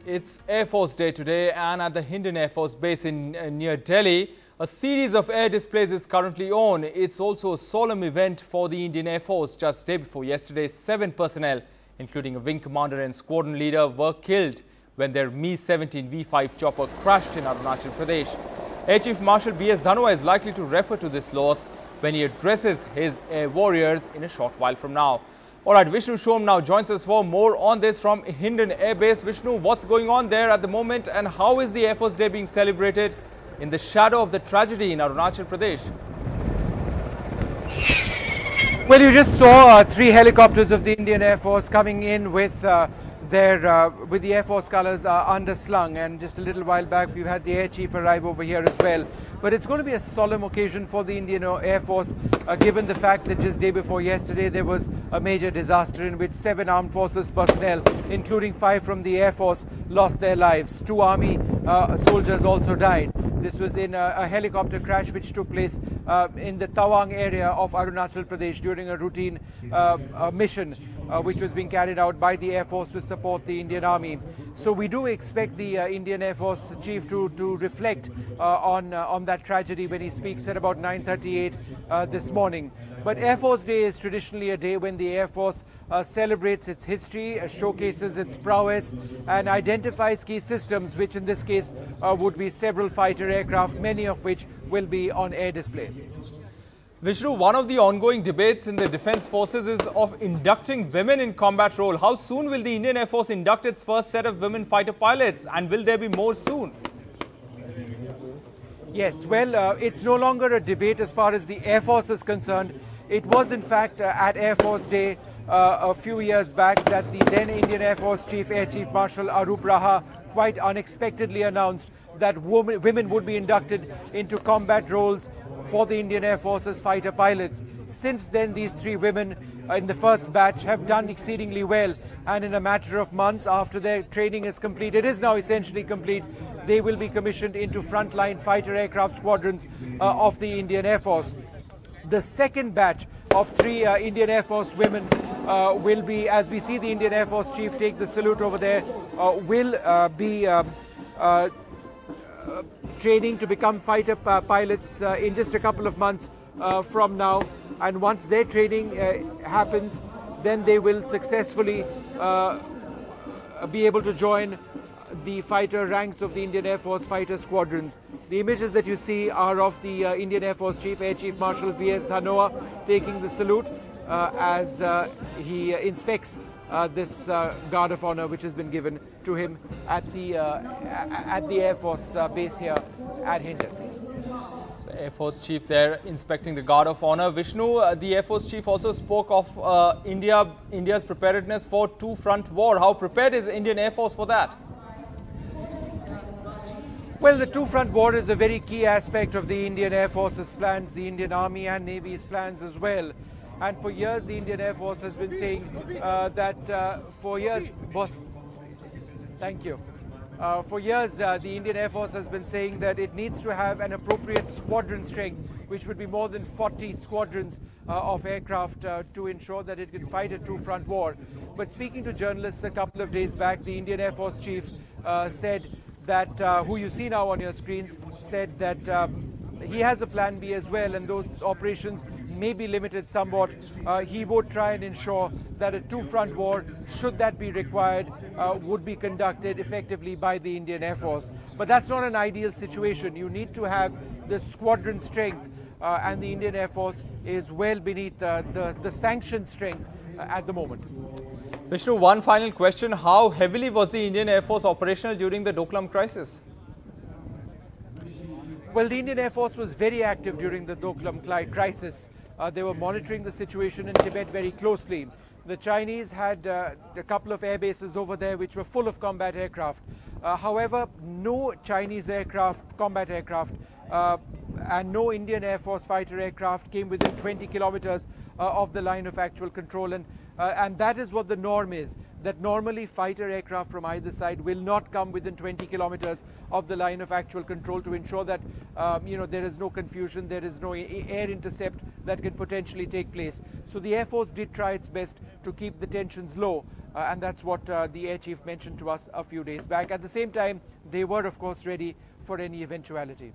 It's Air Force Day today, and at the Hindon Air Force Base near Delhi, a series of air displays is currently on. It's also a solemn event for the Indian Air Force. Just day before yesterday, 7 personnel, including a wing commander and squadron leader, were killed when their Mi-17 V5 chopper crashed in Arunachal Pradesh. Air Chief Marshal BS Dhanoa is likely to refer to this loss when he addresses his air warriors in a short while from now. All right, Vishnu Shom now joins us for more on this from Hindon Air Base. Vishnu, what's going on there at the moment, and how is the Air Force Day being celebrated in the shadow of the tragedy in Arunachal Pradesh? Well, you just saw 3 helicopters of the Indian Air Force coming in with the Air Force colours underslung, and just a little while back we've had the Air Chief arrive over here as well. But it's going to be a solemn occasion for the Indian Air Force, given the fact that just day before yesterday there was a major disaster in which 7 armed forces personnel, including 5 from the Air Force, lost their lives. 2 army soldiers also died. This was in a helicopter crash which took place in the Tawang area of Arunachal Pradesh during a routine mission which was being carried out by the Air Force to support the Indian Army. So we do expect the Indian Air Force Chief to reflect on that tragedy when he speaks at about 9:38 this morning. But Air Force Day is traditionally a day when the Air Force celebrates its history, showcases its prowess, and identifies key systems, which in this case would be several fighter aircraft, many of which will be on air display. Vishnu, one of the ongoing debates in the Defence Forces is of inducting women in combat role. How soon will the Indian Air Force induct its first set of women fighter pilots, and will there be more soon? Yes, well, it's no longer a debate as far as the Air Force is concerned. It was in fact at Air Force Day a few years back that the then Indian Air Force Chief, Air Chief Marshal Arup quite unexpectedly announced that women would be inducted into combat roles for the Indian Air Force as fighter pilots. Since then, these 3 women in the first batch have done exceedingly well, and in a matter of months after their training is complete, it is now essentially complete, they will be commissioned into frontline fighter aircraft squadrons of the Indian Air Force. The second batch of 3 Indian Air Force women will be, as we see the Indian Air Force Chief take the salute over there, will be training to become fighter pilots in just a couple of months from now. And once their training happens, then they will successfully be able to join the fighter ranks of the Indian Air Force fighter squadrons. The images that you see are of the Indian Air Force Chief, Air Chief Marshal BS Dhanoa, taking the salute as he inspects this Guard of Honor which has been given to him at the Air Force base here at Hindon. So Air Force Chief there inspecting the Guard of Honor. Vishnu, the Air Force Chief also spoke of India's preparedness for two-front war. How prepared is the Indian Air Force for that? Well, the two-front war is a very key aspect of the Indian Air Force's plans, the Indian Army and Navy's plans as well. And for years, the Indian Air Force has been saying for years, the Indian Air Force has been saying that it needs to have an appropriate squadron strength, which would be more than 40 squadrons of aircraft to ensure that it can fight a two-front war. But speaking to journalists a couple of days back, the Indian Air Force Chief said that, who you see now on your screens, said that he has a plan B as well, and those operations may be limited somewhat. He would try and ensure that a two-front war, should that be required, would be conducted effectively by the Indian Air Force. But that's not an ideal situation. You need to have the squadron strength, and the Indian Air Force is well beneath the sanctioned strength at the moment. Vishnu, one final question. How heavily was the Indian Air Force operational during the Doklam crisis? Well, the Indian Air Force was very active during the Doklam crisis. They were monitoring the situation in Tibet very closely. The Chinese had a couple of air bases over there which were full of combat aircraft. However, no Chinese combat aircraft, and no Indian Air Force fighter aircraft came within 20 kilometers of the line of actual control. And that is what the norm is, that normally fighter aircraft from either side will not come within 20 kilometers of the line of actual control to ensure that there is no confusion, there is no air intercept that can potentially take place. So the Air Force did try its best to keep the tensions low, and that's what the Air Chief mentioned to us a few days back. At the same time, they were, of course, ready for any eventuality.